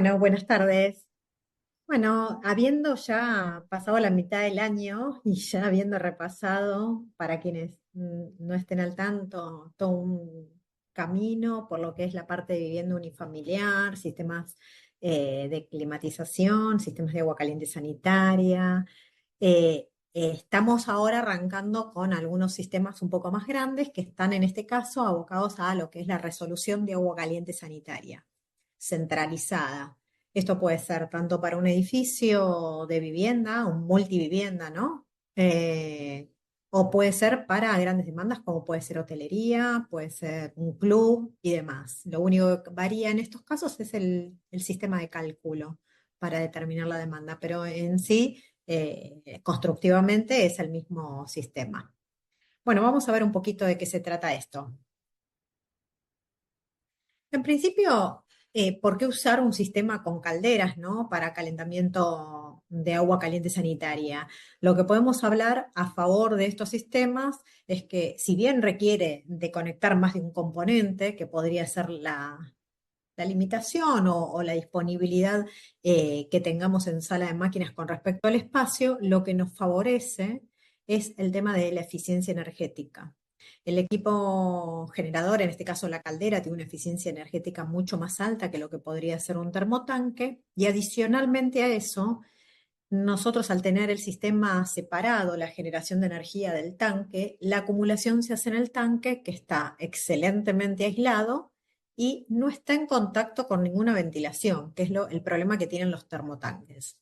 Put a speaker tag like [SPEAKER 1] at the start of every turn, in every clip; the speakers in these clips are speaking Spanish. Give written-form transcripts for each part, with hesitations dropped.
[SPEAKER 1] Bueno, buenas tardes. Bueno, habiendo ya pasado la mitad del año y ya habiendo repasado, para quienes no estén al tanto, todo un camino por lo que es la parte de vivienda unifamiliar, sistemas de climatización, sistemas de agua caliente sanitaria. Estamos ahora arrancando con algunos sistemas un poco más grandes que están en este caso abocados a lo que es la resolución de agua caliente sanitaria centralizada. Esto puede ser tanto para un edificio de vivienda, un multivivienda, ¿no? O puede ser para grandes demandas como puede ser hotelería, puede ser un club y demás. Lo único que varía en estos casos es el sistema de cálculo para determinar la demanda, pero en sí, constructivamente es el mismo sistema. Bueno, vamos a ver un poquito de qué se trata esto. En principio, ¿por qué usar un sistema con calderas, ¿no? Para calentamiento de agua caliente sanitaria? Lo que podemos hablar a favor de estos sistemas es que si bien requiere de conectar más de un componente, que podría ser la limitación o la disponibilidad que tengamos en sala de máquinas con respecto al espacio, lo que nos favorece es el tema de la eficiencia energética. El equipo generador, en este caso la caldera, tiene una eficiencia energética mucho más alta que lo que podría ser un termotanque y adicionalmente a eso, nosotros al tener el sistema separado, la generación de energía del tanque, la acumulación se hace en el tanque que está excelentemente aislado y no está en contacto con ninguna ventilación, que es el problema que tienen los termotanques.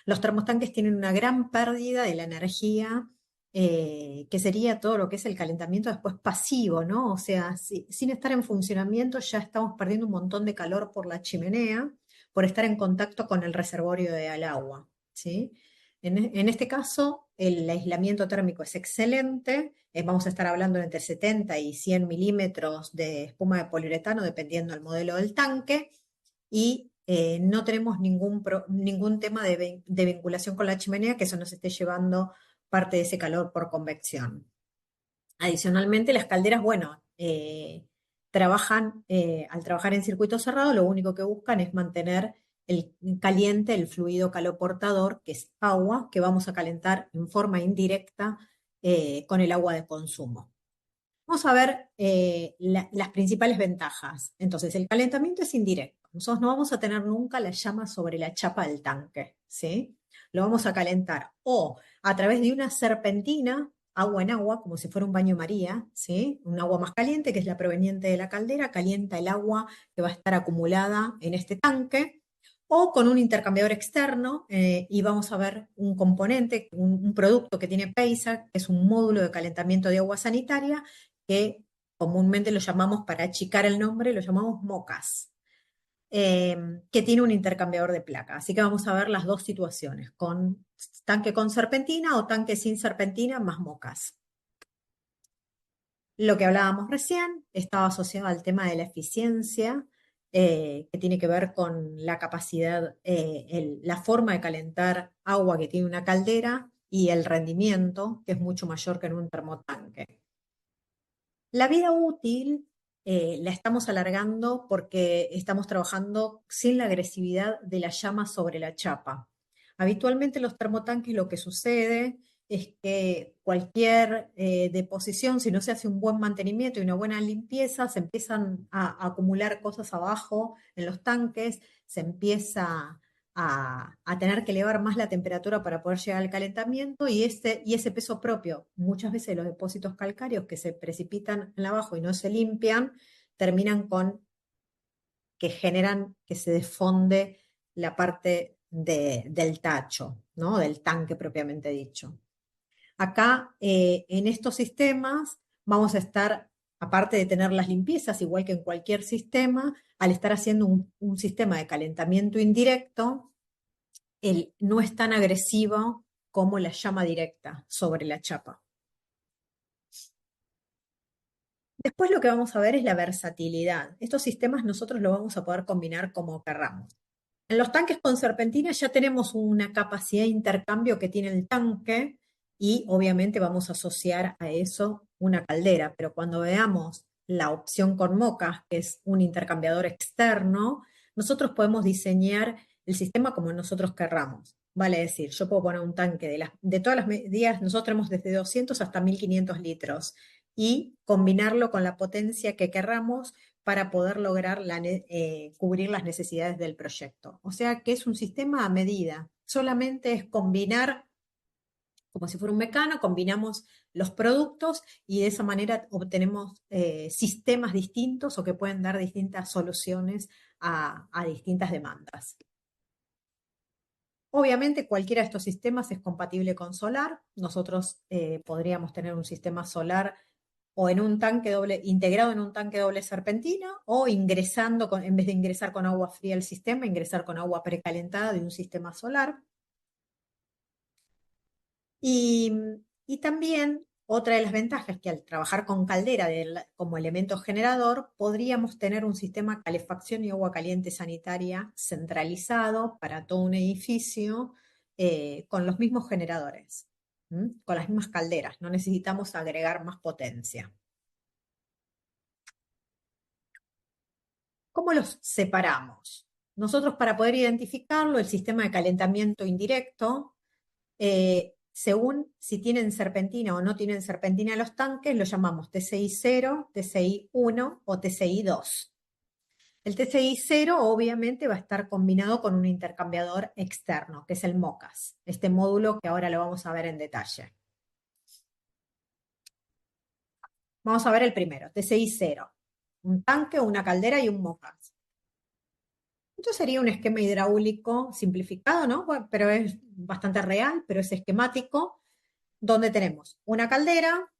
[SPEAKER 1] Los termotanques tienen una gran pérdida de la energía, que sería todo lo que es el calentamiento después pasivo, ¿no? O sea, sin estar en funcionamiento ya estamos perdiendo un montón de calor por la chimenea, por estar en contacto con el reservorio del agua, ¿sí? En este caso, el aislamiento térmico es excelente. Vamos a estar hablando de entre 70 y 100 milímetros de espuma de poliuretano, dependiendo del modelo del tanque y no tenemos ningún tema de vinculación con la chimenea que eso nos esté llevando parte de ese calor por convección. Adicionalmente, las calderas, bueno, al trabajar en circuito cerrado, lo único que buscan es mantener el caliente, el fluido caloportador, que es agua, que vamos a calentar en forma indirecta con el agua de consumo. Vamos a ver las principales ventajas. Entonces, el calentamiento es indirecto. Nosotros no vamos a tener nunca la llama sobre la chapa del tanque, ¿sí? Lo vamos a calentar o a través de una serpentina, agua en agua, como si fuera un baño María, ¿sí? Un agua más caliente, que es la proveniente de la caldera, calienta el agua que va a estar acumulada en este tanque, o con un intercambiador externo, y vamos a ver un componente, un producto que tiene PEISA, que es un módulo de calentamiento de agua sanitaria, que comúnmente lo llamamos, para achicar el nombre, lo llamamos mocas, que tiene un intercambiador de placa. Así que vamos a ver las dos situaciones, con tanque con serpentina o tanque sin serpentina más mocas. Lo que hablábamos recién estaba asociado al tema de la eficiencia, que tiene que ver con la capacidad, la forma de calentar agua que tiene una caldera y el rendimiento, que es mucho mayor que en un termotanque. La vida útil la estamos alargando porque estamos trabajando sin la agresividad de la llama sobre la chapa. Habitualmente en los termotanques lo que sucede es que cualquier deposición, si no se hace un buen mantenimiento y una buena limpieza, se empiezan a acumular cosas abajo en los tanques, se empieza a tener que elevar más la temperatura para poder llegar al calentamiento y ese peso propio, muchas veces los depósitos calcáreos que se precipitan en abajo y no se limpian, terminan con que generan que se desfonde la parte del tacho, ¿no? Del tanque propiamente dicho. Acá, en estos sistemas, vamos a estar, aparte de tener las limpiezas, igual que en cualquier sistema, al estar haciendo un sistema de calentamiento indirecto, no es tan agresivo como la llama directa sobre la chapa. Después lo que vamos a ver es la versatilidad. Estos sistemas nosotros lo vamos a poder combinar como querramos. En los tanques con serpentina ya tenemos una capacidad de intercambio que tiene el tanque y obviamente vamos a asociar a eso una caldera, pero cuando veamos la opción con mocas, que es un intercambiador externo, nosotros podemos diseñar el sistema como nosotros querramos. Vale decir, yo puedo poner un tanque de todas las medidas, nosotros tenemos desde 200 hasta 1500 litros y combinarlo con la potencia que querramos para poder lograr cubrir las necesidades del proyecto. O sea que es un sistema a medida. Solamente es combinar, como si fuera un mecano, combinamos los productos y de esa manera obtenemos sistemas distintos o que pueden dar distintas soluciones a distintas demandas. Obviamente cualquiera de estos sistemas es compatible con solar. Nosotros podríamos tener un sistema solar o en un tanque doble, integrado en un tanque doble serpentina, o ingresando en vez de ingresar con agua fría al sistema, ingresar con agua precalentada de un sistema solar. Y, y también otra de las ventajas es que al trabajar con caldera como elemento generador, podríamos tener un sistema de calefacción y agua caliente sanitaria centralizado para todo un edificio con los mismos generadores, con las mismas calderas. No necesitamos agregar más potencia. ¿Cómo los separamos? Nosotros para poder identificarlo, el sistema de calentamiento indirecto, según si tienen serpentina o no tienen serpentina los tanques, lo llamamos TCI 0, TCI 1 o TCI 2. El TCI 0 obviamente va a estar combinado con un intercambiador externo, que es el MOCAS, este módulo que ahora lo vamos a ver en detalle. Vamos a ver el primero, TCI 0, un tanque, una caldera y un MOCAS. Esto sería un esquema hidráulico simplificado, ¿no? Bueno, pero es bastante real, pero es esquemático, donde tenemos una caldera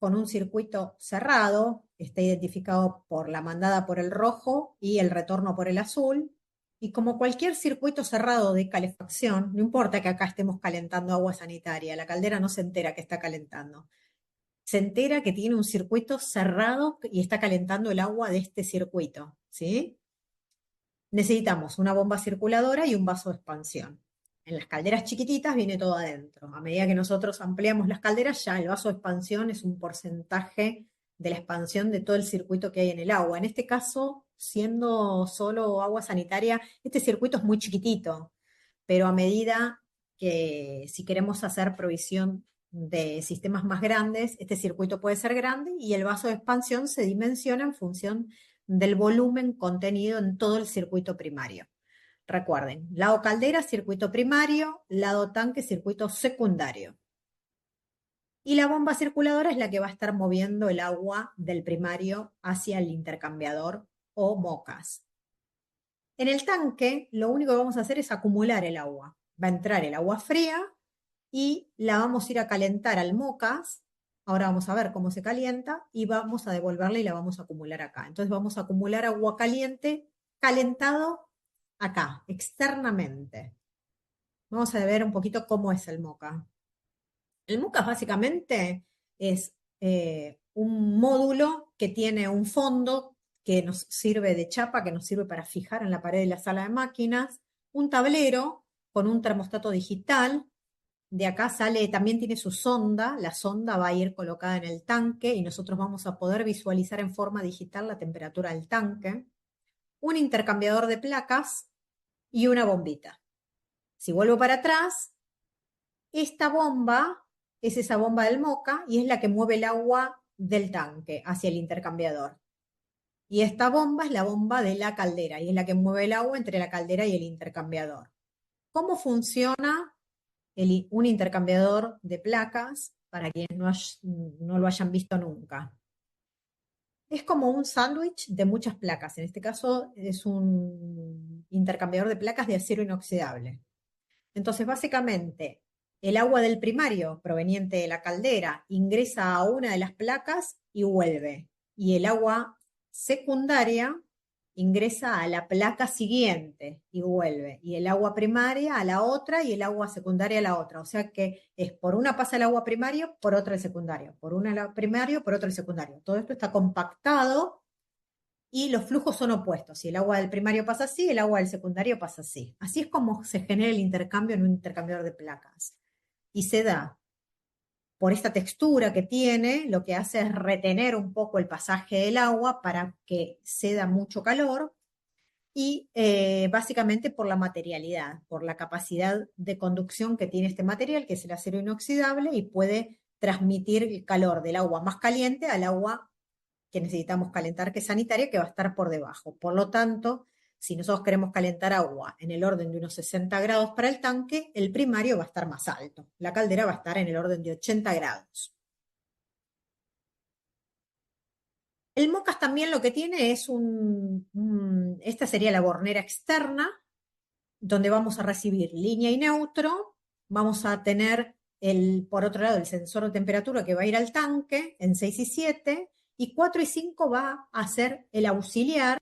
[SPEAKER 1] con un circuito cerrado, está identificado por la mandada por el rojo y el retorno por el azul. Y como cualquier circuito cerrado de calefacción, no importa que acá estemos calentando agua sanitaria, la caldera no se entera que está calentando. Se entera que tiene un circuito cerrado y está calentando el agua de este circuito, ¿sí? Necesitamos una bomba circuladora y un vaso de expansión. En las calderas chiquititas viene todo adentro. A medida que nosotros ampliamos las calderas, ya el vaso de expansión es un porcentaje de la expansión de todo el circuito que hay en el agua. En este caso, siendo solo agua sanitaria, este circuito es muy chiquitito, pero a medida que si queremos hacer provisión de sistemas más grandes, este circuito puede ser grande y el vaso de expansión se dimensiona en función del volumen contenido en todo el circuito primario. Recuerden, lado caldera, circuito primario, lado tanque, circuito secundario. Y la bomba circuladora es la que va a estar moviendo el agua del primario hacia el intercambiador o mocas. En el tanque, lo único que vamos a hacer es acumular el agua. Va a entrar el agua fría y la vamos a ir a calentar al mocas. Ahora vamos a ver cómo se calienta y vamos a devolverla y la vamos a acumular acá. Entonces vamos a acumular agua caliente calentado acá, externamente. Vamos a ver un poquito cómo es el moca. El moca básicamente es un módulo que tiene un fondo que nos sirve de chapa, que nos sirve para fijar en la pared de la sala de máquinas, un tablero con un termostato digital. De acá sale, también tiene su sonda, la sonda va a ir colocada en el tanque y nosotros vamos a poder visualizar en forma digital la temperatura del tanque, un intercambiador de placas y una bombita. Si vuelvo para atrás, esta bomba es esa bomba del moca y es la que mueve el agua del tanque hacia el intercambiador. Y esta bomba es la bomba de la caldera y es la que mueve el agua entre la caldera y el intercambiador. ¿Cómo funciona un intercambiador de placas para quienes no lo hayan visto nunca? Es como un sándwich de muchas placas. En este caso es un intercambiador de placas de acero inoxidable. Entonces, básicamente, el agua del primario proveniente de la caldera ingresa a una de las placas y vuelve. Y el agua secundaria ingresa a la placa siguiente y vuelve. Y el agua primaria a la otra y el agua secundaria a la otra. O sea que es por una pasa el agua primario, por otra el secundario. Por una el primario, por otra el secundario. Todo esto está compactado y los flujos son opuestos. Si el agua del primario pasa así, el agua del secundario pasa así. Así es como se genera el intercambio en un intercambiador de placas. Y se da por esta textura que tiene, lo que hace es retener un poco el pasaje del agua para que ceda mucho calor y básicamente por la materialidad, por la capacidad de conducción que tiene este material, que es el acero inoxidable, y puede transmitir el calor del agua más caliente al agua que necesitamos calentar, que es sanitaria, que va a estar por debajo. Por lo tanto, si nosotros queremos calentar agua en el orden de unos 60 grados para el tanque, el primario va a estar más alto. La caldera va a estar en el orden de 80 grados. El MOCAS también lo que tiene es esta sería la bornera externa, donde vamos a recibir línea y neutro. Vamos a tener por otro lado, el sensor de temperatura que va a ir al tanque en 6 y 7, y 4 y 5 va a ser el auxiliar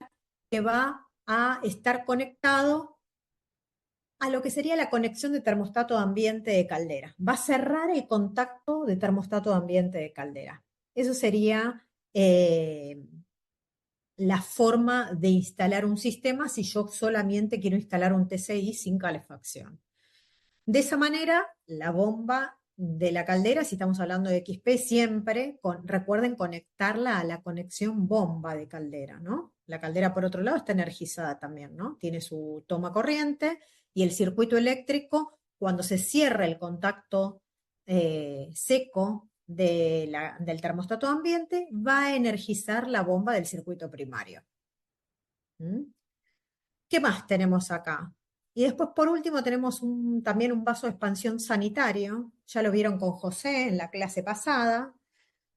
[SPEAKER 1] que va a estar conectado a lo que sería la conexión de termostato de ambiente de caldera. Va a cerrar el contacto de termostato de ambiente de caldera. Eso sería la forma de instalar un sistema si yo solamente quiero instalar un TCI sin calefacción. De esa manera, la bomba de la caldera, si estamos hablando de XP, siempre recuerden conectarla a la conexión bomba de caldera, ¿no? La caldera, por otro lado, está energizada también, ¿no? Tiene su toma corriente y el circuito eléctrico, cuando se cierra el contacto seco del termostato ambiente, va a energizar la bomba del circuito primario. ¿Mm? ¿Qué más tenemos acá? Y después, por último, tenemos también un vaso de expansión sanitario. Ya lo vieron con José en la clase pasada.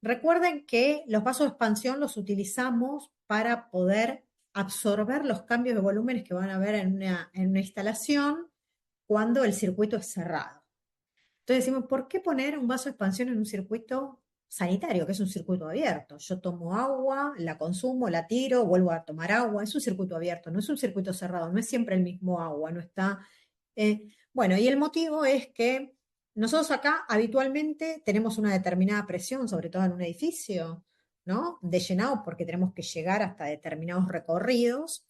[SPEAKER 1] Recuerden que los vasos de expansión los utilizamos para poder absorber los cambios de volúmenes que van a haber en una instalación cuando el circuito es cerrado. Entonces decimos, ¿por qué poner un vaso de expansión en un circuito sanitario, que es un circuito abierto? Yo tomo agua, la consumo, la tiro, vuelvo a tomar agua. Es un circuito abierto, no es un circuito cerrado, no es siempre el mismo agua, no está. Bueno, y el motivo es que nosotros acá habitualmente tenemos una determinada presión, sobre todo en un edificio, ¿no? De llenado, porque tenemos que llegar hasta determinados recorridos.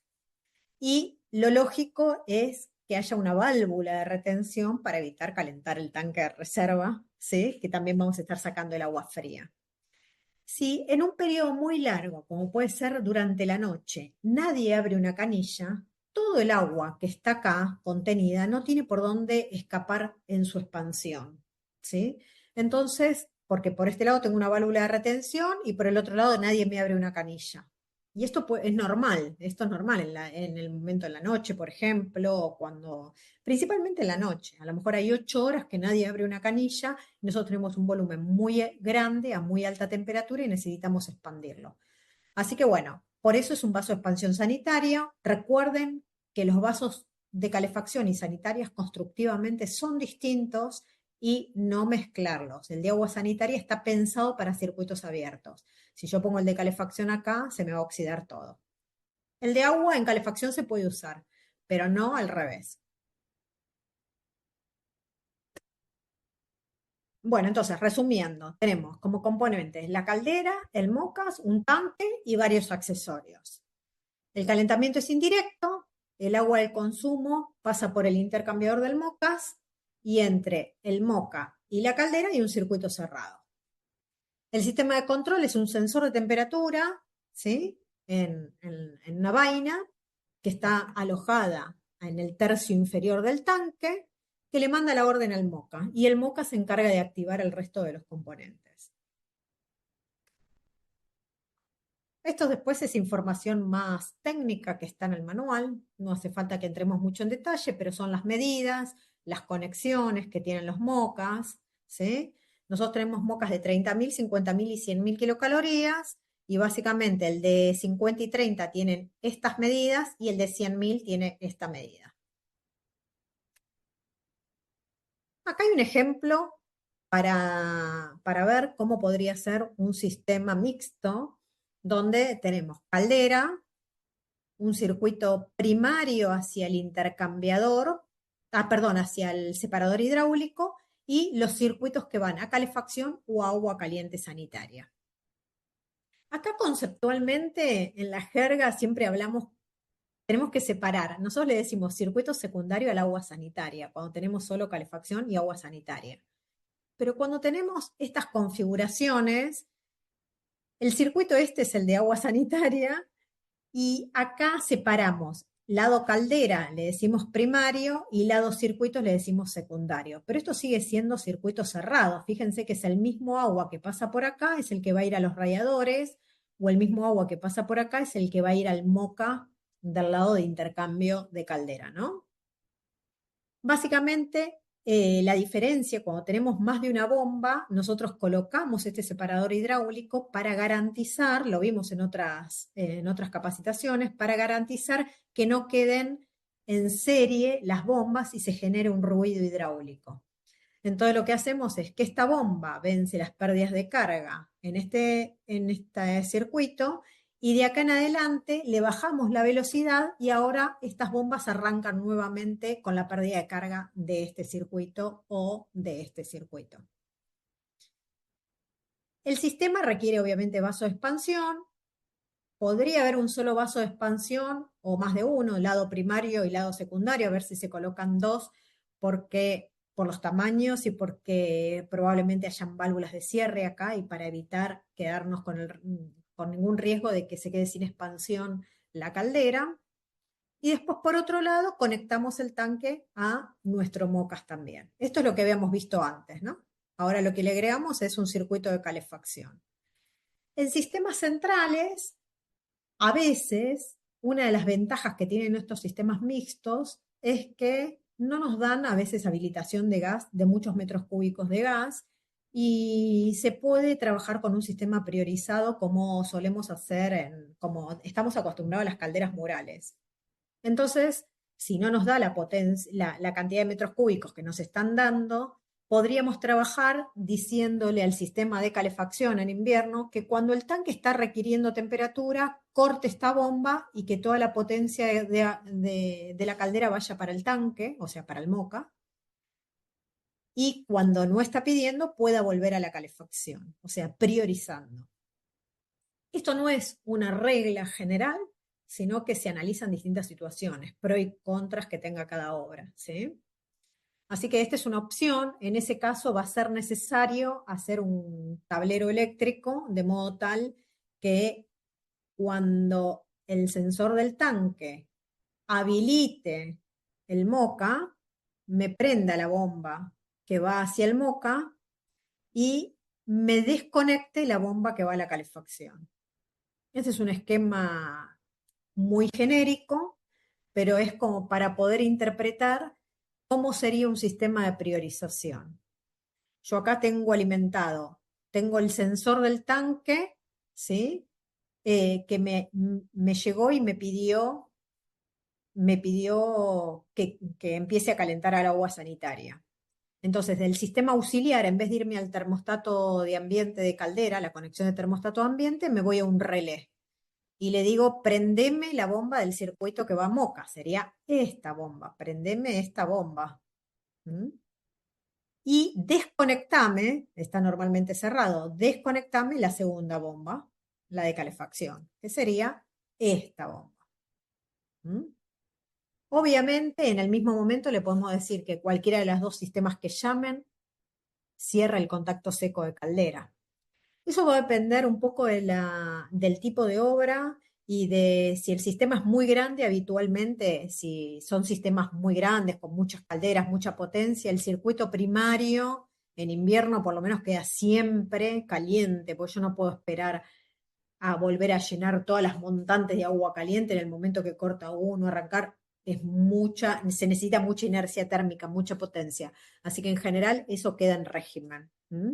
[SPEAKER 1] Y lo lógico es que haya una válvula de retención para evitar calentar el tanque de reserva, ¿sí? Que también vamos a estar sacando el agua fría. Si en un periodo muy largo, como puede ser durante la noche, nadie abre una canilla, todo el agua que está acá contenida no tiene por dónde escapar en su expansión, ¿sí? Entonces, porque por este lado tengo una válvula de retención y por el otro lado nadie me abre una canilla. Y esto es normal, esto es normal en el momento de la noche, por ejemplo, o principalmente en la noche. A lo mejor hay 8 horas que nadie abre una canilla. Nosotros tenemos un volumen muy grande, a muy alta temperatura, y necesitamos expandirlo. Así que bueno, por eso es un vaso de expansión sanitaria. Recuerden que los vasos de calefacción y sanitarias constructivamente son distintos y no mezclarlos. El de agua sanitaria está pensado para circuitos abiertos. Si yo pongo el de calefacción acá, se me va a oxidar todo. El de agua en calefacción se puede usar, pero no al revés. Bueno, entonces, resumiendo, tenemos como componentes la caldera, el MOCAS, un tanque y varios accesorios. El calentamiento es indirecto, el agua del consumo pasa por el intercambiador del MOCAS, y entre el MOCA y la caldera hay un circuito cerrado. El sistema de control es un sensor de temperatura, ¿sí? En una vaina que está alojada en el tercio inferior del tanque, que le manda la orden al MOCA, y el MOCA se encarga de activar el resto de los componentes. Esto después es información más técnica que está en el manual, no hace falta que entremos mucho en detalle, pero son las medidas, las conexiones que tienen los MOCAs, ¿sí? Nosotros tenemos MOCAs de 30.000, 50.000 y 100.000 kilocalorías, y básicamente el de 50 y 30 tienen estas medidas y el de 100.000 tiene esta medida. Acá hay un ejemplo para ver cómo podría ser un sistema mixto donde tenemos caldera, un circuito primario hacia el intercambiador, perdón, hacia el separador hidráulico, y los circuitos que van a calefacción o agua caliente sanitaria. Acá conceptualmente, en la jerga siempre hablamos, tenemos que separar. Nosotros le decimos circuito secundario al agua sanitaria, cuando tenemos solo calefacción y agua sanitaria. Pero cuando tenemos estas configuraciones, el circuito este es el de agua sanitaria, y acá separamos lado caldera le decimos primario y lado circuito le decimos secundario. Pero esto sigue siendo circuito cerrado. Fíjense que es el mismo agua que pasa por acá, es el que va a ir a los radiadores, o el mismo agua que pasa por acá es el que va a ir al MOCA del lado de intercambio de caldera, ¿no? Básicamente, la diferencia, cuando tenemos más de una bomba, nosotros colocamos este separador hidráulico para garantizar, lo vimos en otras capacitaciones, para garantizar que no queden en serie las bombas y se genere un ruido hidráulico. Entonces lo que hacemos es que esta bomba vence las pérdidas de carga en este circuito y de acá en adelante le bajamos la velocidad y ahora estas bombas arrancan nuevamente con la pérdida de carga de este circuito o de este circuito. El sistema requiere obviamente vaso de expansión. Podría haber un solo vaso de expansión o más de uno, lado primario y lado secundario, a ver si se colocan dos, porque por los tamaños y porque probablemente hayan válvulas de cierre acá y para evitar quedarnos con ningún riesgo de que se quede sin expansión la caldera. Y después, por otro lado, conectamos el tanque a nuestro MOCAS también. Esto es lo que habíamos visto antes, ¿no? Ahora lo que le agregamos es un circuito de calefacción. En sistemas centrales, a veces, una de las ventajas que tienen estos sistemas mixtos es que no nos dan a veces habilitación de gas, de muchos metros cúbicos de gas, y se puede trabajar con un sistema priorizado como solemos hacer, como estamos acostumbrados a las calderas murales. Entonces, si no nos da la cantidad de metros cúbicos que nos están dando, podríamos trabajar diciéndole al sistema de calefacción en invierno que cuando el tanque está requiriendo temperatura, corte esta bomba y que toda la potencia de la caldera vaya para el tanque, o sea, para el MOCA, y cuando no está pidiendo, pueda volver a la calefacción, o sea, priorizando. Esto no es una regla general, sino que se analizan distintas situaciones, pros y contras que tenga cada obra, ¿sí? Así que esta es una opción. En ese caso va a ser necesario hacer un tablero eléctrico de modo tal que cuando el sensor del tanque habilite el MOCA, me prenda la bomba que va hacia el MOCA y me desconecte la bomba que va a la calefacción. Ese es un esquema muy genérico, pero es como para poder interpretar cómo sería un sistema de priorización. Yo acá tengo alimentado, tengo el sensor del tanque, ¿sí? Que me llegó y me pidió que empiece a calentar al agua sanitaria. Entonces, del sistema auxiliar, en vez de irme al termostato de ambiente de caldera, la conexión de termostato a ambiente, me voy a un relé y le digo, prendeme la bomba del circuito que va a Moca. Sería esta bomba, prendeme esta bomba. ¿Mm? Y desconectame, está normalmente cerrado, desconectame la segunda bomba, la de calefacción, que sería esta bomba. ¿Mm? Obviamente, en el mismo momento le podemos decir que cualquiera de los dos sistemas que llamen cierra el contacto seco de caldera. Eso va a depender un poco del tipo de obra y de si el sistema es muy grande, habitualmente, si son sistemas muy grandes, con muchas calderas, mucha potencia, el circuito primario en invierno por lo menos queda siempre caliente, porque yo no puedo esperar a volver a llenar todas las montantes de agua caliente en el momento que corta uno, arrancar. Se necesita mucha inercia térmica, mucha potencia. Así que en general eso queda en régimen. ¿Mm?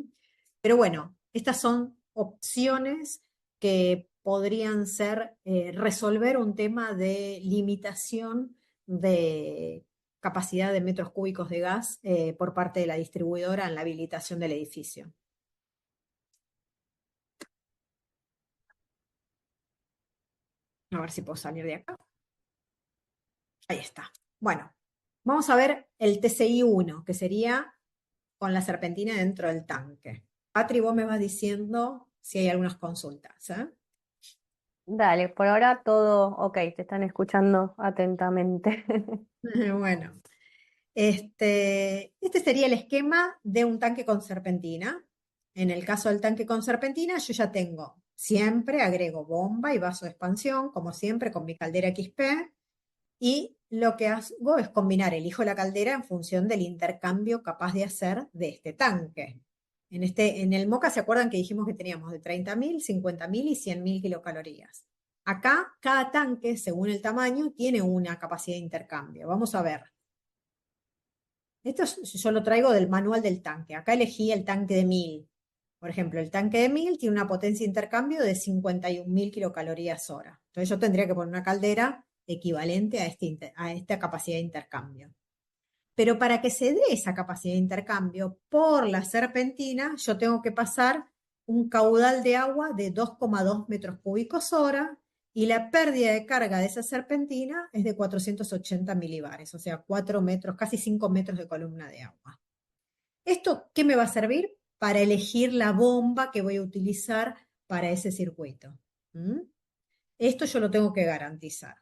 [SPEAKER 1] Pero bueno, estas son opciones que podrían ser resolver un tema de limitación de capacidad de metros cúbicos de gas por parte de la distribuidora en la habilitación del edificio. A ver si puedo salir de acá. Ahí está. Bueno, vamos a ver el TCI-1, que sería con la serpentina dentro del tanque. Patri, vos me vas diciendo si hay algunas consultas, ¿eh?
[SPEAKER 2] Dale, por ahora todo ok, te están escuchando atentamente.
[SPEAKER 1] Bueno, este sería el esquema de un tanque con serpentina. En el caso del tanque con serpentina, yo ya siempre agrego bomba y vaso de expansión, como siempre, con mi caldera XP. y lo que hago es combinar, elijo la caldera en función del intercambio capaz de hacer de este tanque. En el MOCA, ¿se acuerdan que dijimos que teníamos de 30.000, 50.000 y 100.000 kilocalorías? Acá, cada tanque, según el tamaño, tiene una capacidad de intercambio. Vamos a ver. Yo lo traigo del manual del tanque. Acá elegí el tanque de 1.000. Por ejemplo, el tanque de 1.000 tiene una potencia de intercambio de 51.000 kilocalorías hora. Entonces yo tendría que poner una caldera equivalente a esta capacidad de intercambio. Pero para que se dé esa capacidad de intercambio por la serpentina, yo tengo que pasar un caudal de agua de 2,2 metros cúbicos hora y la pérdida de carga de esa serpentina es de 480 milibares, o sea, 4 metros, casi 5 metros de columna de agua. ¿Esto qué me va a servir? Para elegir la bomba que voy a utilizar para ese circuito. ¿Mm? Esto yo lo tengo que garantizar.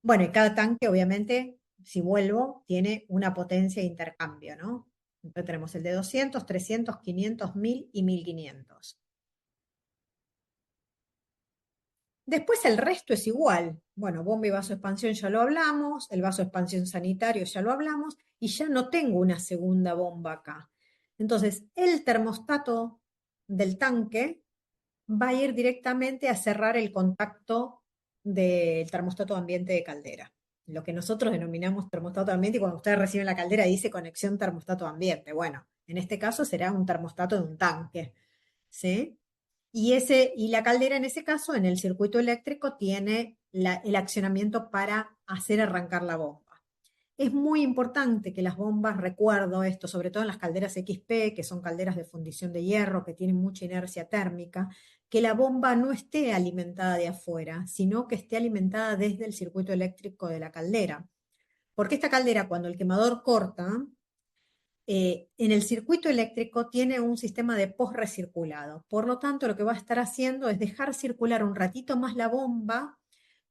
[SPEAKER 1] Bueno, y cada tanque, obviamente, si vuelvo, tiene una potencia de intercambio, ¿no? Entonces tenemos el de 200, 300, 500, 1000 y 1500. Después el resto es igual. Bueno, bomba y vaso de expansión ya lo hablamos, el vaso de expansión sanitario ya lo hablamos, y ya no tengo una segunda bomba acá. Entonces, el termostato del tanque va a ir directamente a cerrar el contacto del termostato de ambiente de caldera. Lo que nosotros denominamos termostato de ambiente, y cuando ustedes reciben la caldera dice conexión termostato de ambiente. Bueno, en este caso será un termostato de un tanque, ¿sí? Y la caldera en ese caso, en el circuito eléctrico, tiene el accionamiento para hacer arrancar la bomba. Es muy importante que las bombas, recuerdo esto, sobre todo en las calderas XP, que son calderas de fundición de hierro, que tienen mucha inercia térmica, que la bomba no esté alimentada de afuera, sino que esté alimentada desde el circuito eléctrico de la caldera. Porque esta caldera, cuando el quemador corta, en el circuito eléctrico tiene un sistema de post-recirculado. Por lo tanto, lo que va a estar haciendo es dejar circular un ratito más la bomba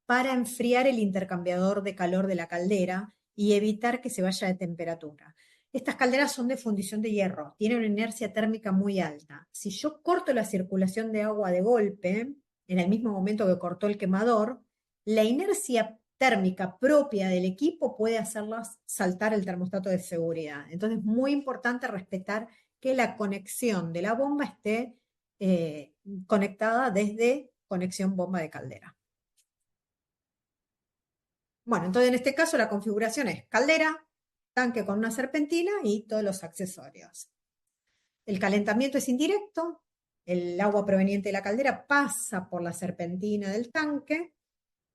[SPEAKER 1] para enfriar el intercambiador de calor de la caldera y evitar que se vaya de temperatura. Estas calderas son de fundición de hierro, tienen una inercia térmica muy alta. Si yo corto la circulación de agua de golpe, en el mismo momento que cortó el quemador, la inercia térmica propia del equipo puede hacerlas saltar el termostato de seguridad. Entonces es muy importante respetar que la conexión de la bomba esté conectada desde conexión bomba de caldera. Bueno, entonces en este caso la configuración es caldera, tanque con una serpentina y todos los accesorios. El calentamiento es indirecto, el agua proveniente de la caldera pasa por la serpentina del tanque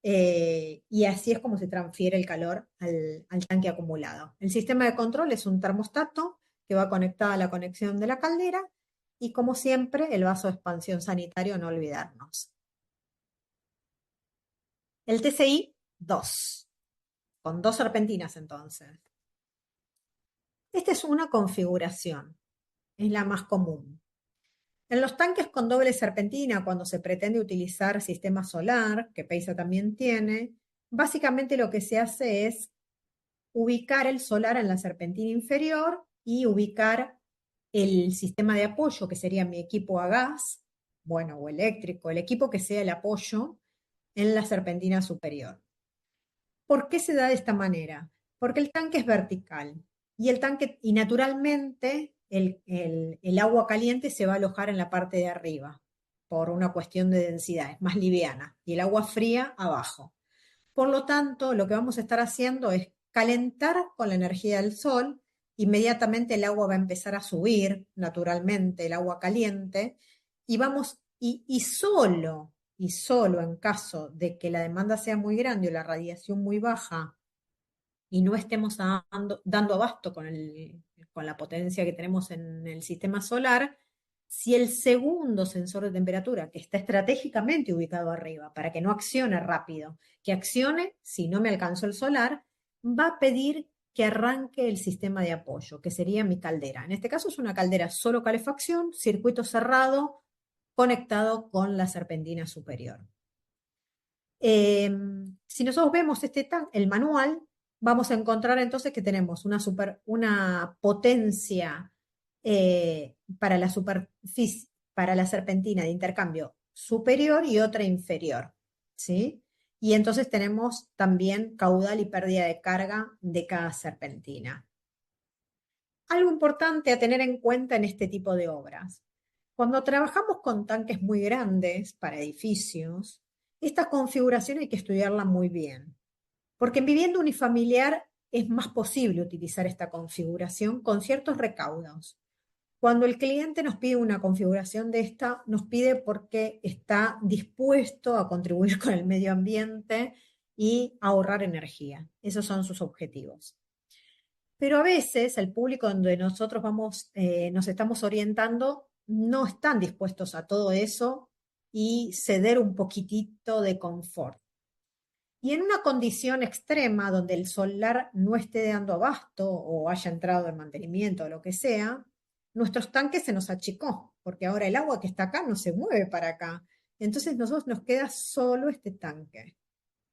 [SPEAKER 1] y así es como se transfiere el calor al tanque acumulado. El sistema de control es un termostato que va conectado a la conexión de la caldera y como siempre el vaso de expansión sanitario, no olvidarnos. El TCI 2, con dos serpentinas entonces. Esta es una configuración, es la más común. En los tanques con doble serpentina, cuando se pretende utilizar sistema solar, que Peisa también tiene, básicamente lo que se hace es ubicar el solar en la serpentina inferior y ubicar el sistema de apoyo, que sería mi equipo a gas, bueno, o eléctrico, el equipo que sea el apoyo en la serpentina superior. ¿Por qué se da de esta manera? Porque el tanque es vertical y naturalmente el agua caliente se va a alojar en la parte de arriba por una cuestión de densidad, es más liviana, y el agua fría abajo. Por lo tanto, lo que vamos a estar haciendo es calentar con la energía del sol, inmediatamente el agua va a empezar a subir, naturalmente, el agua caliente, y solo en caso de que la demanda sea muy grande o la radiación muy baja y no estemos dando abasto con la potencia que tenemos en el sistema solar, si el segundo sensor de temperatura, que está estratégicamente ubicado arriba para que no accione rápido, que accione si no me alcanzó el solar, va a pedir que arranque el sistema de apoyo, que sería mi caldera. En este caso es una caldera solo calefacción, circuito cerrado, conectado con la serpentina superior. Si nosotros vemos el manual, vamos a encontrar entonces que tenemos una potencia para la para la serpentina de intercambio superior y otra inferior, ¿sí? Y entonces tenemos también caudal y pérdida de carga de cada serpentina. Algo importante a tener en cuenta en este tipo de obras. Cuando trabajamos con tanques muy grandes para edificios, esta configuración hay que estudiarla muy bien, porque en vivienda unifamiliar es más posible utilizar esta configuración con ciertos recaudos. Cuando el cliente nos pide una configuración de esta, nos pide porque está dispuesto a contribuir con el medio ambiente y ahorrar energía. Esos son sus objetivos. Pero a veces el público donde nosotros vamos, nos estamos orientando no están dispuestos a todo eso y ceder un poquitito de confort. Y en una condición extrema donde el solar no esté dando abasto o haya entrado en mantenimiento o lo que sea, nuestros tanques se nos achicó, porque ahora el agua que está acá no se mueve para acá. Entonces nosotros nos queda solo este tanque.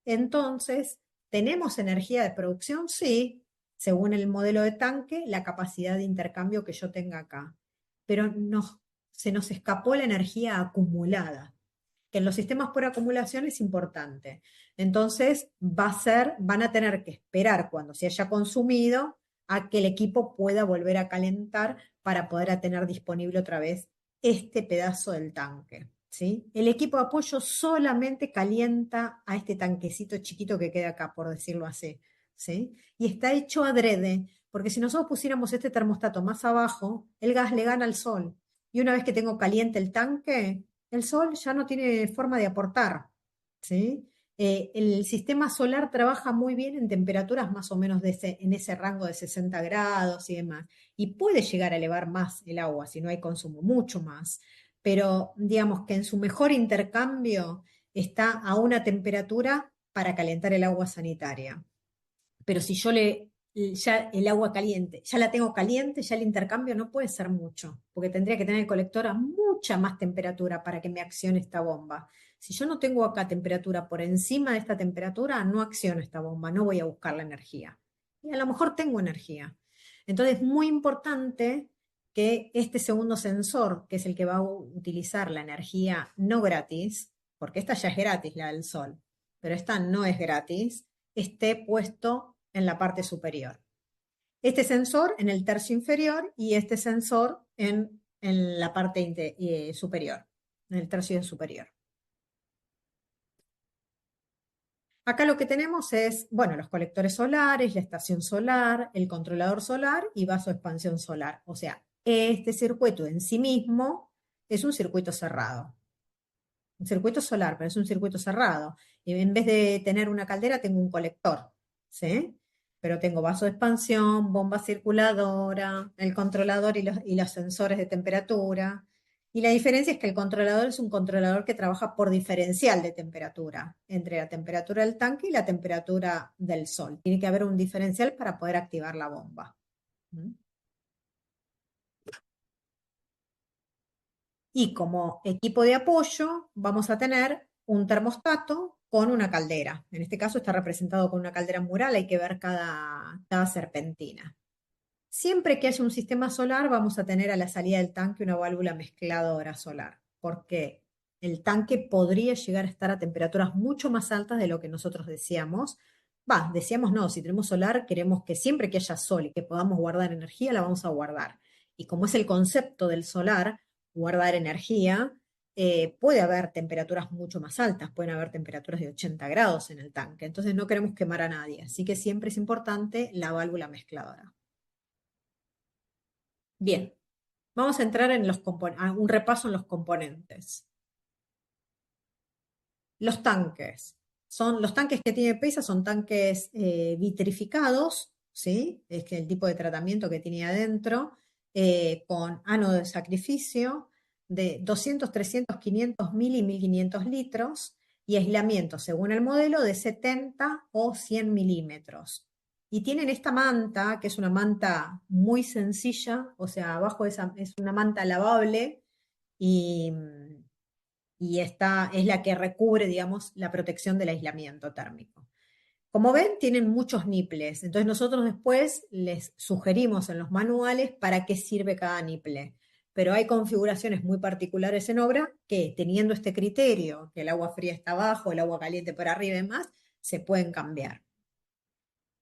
[SPEAKER 1] Entonces, ¿tenemos energía de producción? Sí, según el modelo de tanque, la capacidad de intercambio que yo tenga acá. Pero se nos escapó la energía acumulada, que en los sistemas por acumulación es importante. Entonces, van a tener que esperar cuando se haya consumido a que el equipo pueda volver a calentar para poder tener disponible otra vez este pedazo del tanque. ¿Sí? El equipo de apoyo solamente calienta a este tanquecito chiquito que queda acá, por decirlo así. ¿Sí? Y está hecho adrede, porque si nosotros pusiéramos este termostato más abajo, el gas le gana al sol. Y una vez que tengo caliente el tanque, el sol ya no tiene forma de aportar. ¿Sí? El sistema solar trabaja muy bien en temperaturas más o menos en ese rango de 60 grados y demás. Y puede llegar a elevar más el agua si no hay consumo, mucho más, pero digamos que en su mejor intercambio está a una temperatura para calentar el agua sanitaria. Pero si ya el agua caliente, ya la tengo caliente, ya el intercambio no puede ser mucho, porque tendría que tener el colector a mucha más temperatura para que me accione esta bomba. Si yo no tengo acá temperatura por encima de esta temperatura, no acciono esta bomba, no voy a buscar la energía. Y a lo mejor tengo energía. Entonces es muy importante que este segundo sensor, que es el que va a utilizar la energía no gratis, porque esta ya es gratis, la del sol, pero esta no es gratis, esté puesto en la parte superior. Este sensor en el tercio inferior y este sensor en la parte superior, en el tercio superior. Acá lo que tenemos es, bueno, los colectores solares, la estación solar, el controlador solar y vaso de expansión solar. O sea, este circuito en sí mismo es un circuito cerrado. Un circuito solar, pero es un circuito cerrado. Y en vez de tener una caldera, tengo un colector, ¿sí? Pero tengo vaso de expansión, bomba circuladora, el controlador y los sensores de temperatura. Y la diferencia es que el controlador es un controlador que trabaja por diferencial de temperatura, entre la temperatura del tanque y la temperatura del sol. Tiene que haber un diferencial para poder activar la bomba. ¿Mm? Y como equipo de apoyo vamos a tener un termostato con una caldera. En este caso está representado con una caldera mural, hay que ver cada serpentina. Siempre que haya un sistema solar vamos a tener a la salida del tanque una válvula mezcladora solar, porque el tanque podría llegar a estar a temperaturas mucho más altas de lo que nosotros decíamos. Decíamos no, si tenemos solar queremos que siempre que haya sol y que podamos guardar energía, la vamos a guardar. Y como es el concepto del solar, guardar energía, puede haber temperaturas mucho más altas, pueden haber temperaturas de 80 grados en el tanque, entonces no queremos quemar a nadie, así que siempre es importante la válvula mezcladora. Bien, vamos a entrar en a un repaso en los componentes. Los tanques. Los tanques que tiene PESA son tanques vitrificados, ¿sí? Es que el tipo de tratamiento que tiene adentro, con ánodo de sacrificio de 200, 300, 500 mil y 1500 litros y aislamiento, según el modelo, de 70 o 100 milímetros. Y tienen esta manta, que es una manta muy sencilla, o sea, abajo es una manta lavable y esta es la que recubre, digamos, la protección del aislamiento térmico. Como ven, tienen muchos niples, entonces nosotros después les sugerimos en los manuales para qué sirve cada niple. pero hay configuraciones muy particulares en obra que teniendo este criterio, que el agua fría está abajo, el agua caliente por arriba y demás, se pueden cambiar.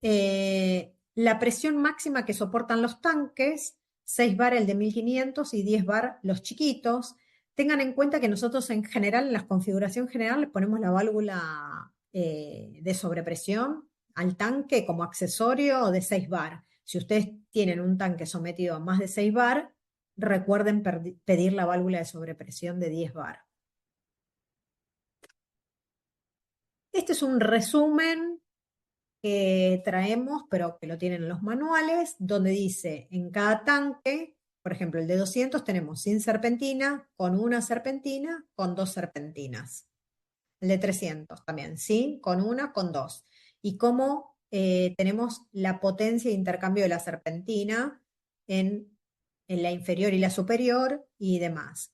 [SPEAKER 1] La presión máxima que soportan los tanques, 6 bar el de 1500 y 10 bar los chiquitos. Tengan en cuenta que nosotros en general, en la configuración general, le ponemos la válvula de sobrepresión al tanque como accesorio de 6 bar. Si ustedes tienen un tanque sometido a más de 6 bar, recuerden pedir la válvula de sobrepresión de 10 bar. Este es un resumen que traemos, pero que lo tienen en los manuales, donde dice en cada tanque, por ejemplo, el de 200 tenemos sin serpentina, con una serpentina, con dos serpentinas. El de 300 también, sin, con una, con dos. Y cómo tenemos la potencia de intercambio de la serpentina en la inferior y la superior y demás.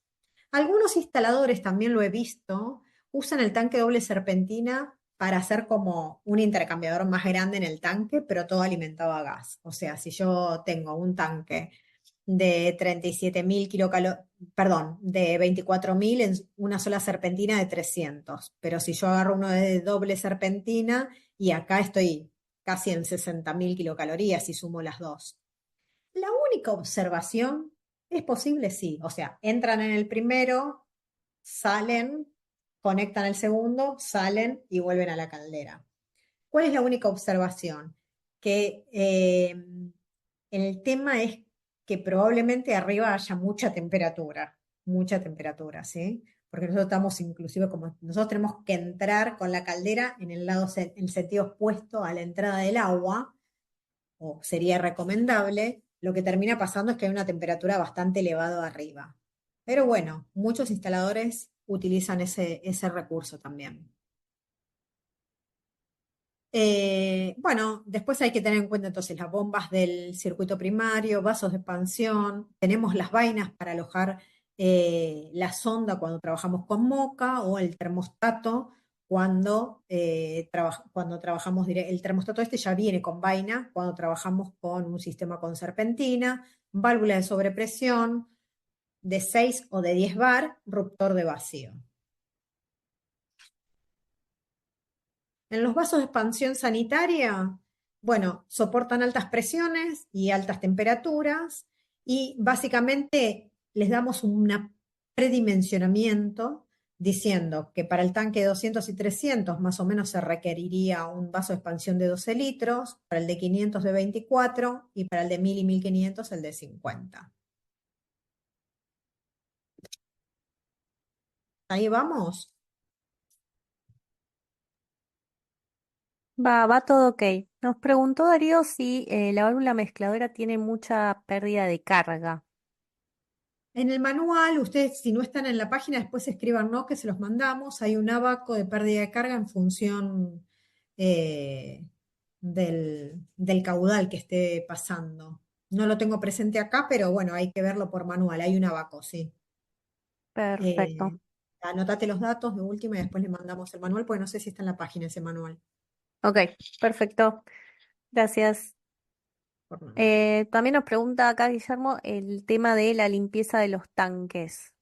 [SPEAKER 1] Algunos instaladores, también lo he visto, usan el tanque doble serpentina para hacer como un intercambiador más grande en el tanque, pero todo alimentado a gas. O sea, si yo tengo un tanque de 37.000 kilocalorías, perdón, de 24.000 en una sola serpentina de 300. Pero si yo agarro uno de doble serpentina y acá estoy casi en 60.000 kilocalorías y sumo las dos. La única observación, ¿es posible? Sí. O sea, entran en el primero, salen, conectan el segundo, salen y vuelven a la caldera. ¿Cuál es la única observación? Que el tema es que probablemente arriba haya mucha temperatura, ¿sí? Porque nosotros estamos inclusive como, nosotros tenemos que entrar con la caldera en el lado, en el sentido opuesto a la entrada del agua, o sería recomendable, lo que termina pasando es que hay una temperatura bastante elevada arriba. Pero bueno, muchos instaladores utilizan ese recurso también. Bueno, después hay que tener en cuenta entonces las bombas del circuito primario, vasos de expansión, tenemos las vainas para alojar la sonda cuando trabajamos con moca o el termostato cuando trabajamos, el termostato este ya viene con vaina cuando trabajamos con un sistema con serpentina, válvula de sobrepresión de 6 o de 10 bar, ruptor de vacío. En los vasos de expansión sanitaria, bueno, soportan altas presiones y altas temperaturas y básicamente les damos un predimensionamiento diciendo que para el tanque de 200 y 300 más o menos se requeriría un vaso de expansión de 12 litros, para el de 500 de 24 y para el de 1000 y 1500 el de 50. Ahí vamos.
[SPEAKER 2] Va todo ok. Nos preguntó Darío si la válvula mezcladora tiene mucha pérdida de carga.
[SPEAKER 1] En el manual, ustedes si no están en la página, después escriban no, que se los mandamos. Hay un abaco de pérdida de carga en función eh, del caudal que esté pasando. No lo tengo presente acá, pero bueno, hay que verlo por manual. Hay un abaco, sí.
[SPEAKER 2] Perfecto.
[SPEAKER 1] Eh, Anotate los datos de última y después le mandamos el manual, porque no sé si está en la página ese manual.
[SPEAKER 2] Ok, perfecto. Gracias.
[SPEAKER 1] Por nada.
[SPEAKER 2] También nos pregunta acá Guillermo el tema de la limpieza de los tanques.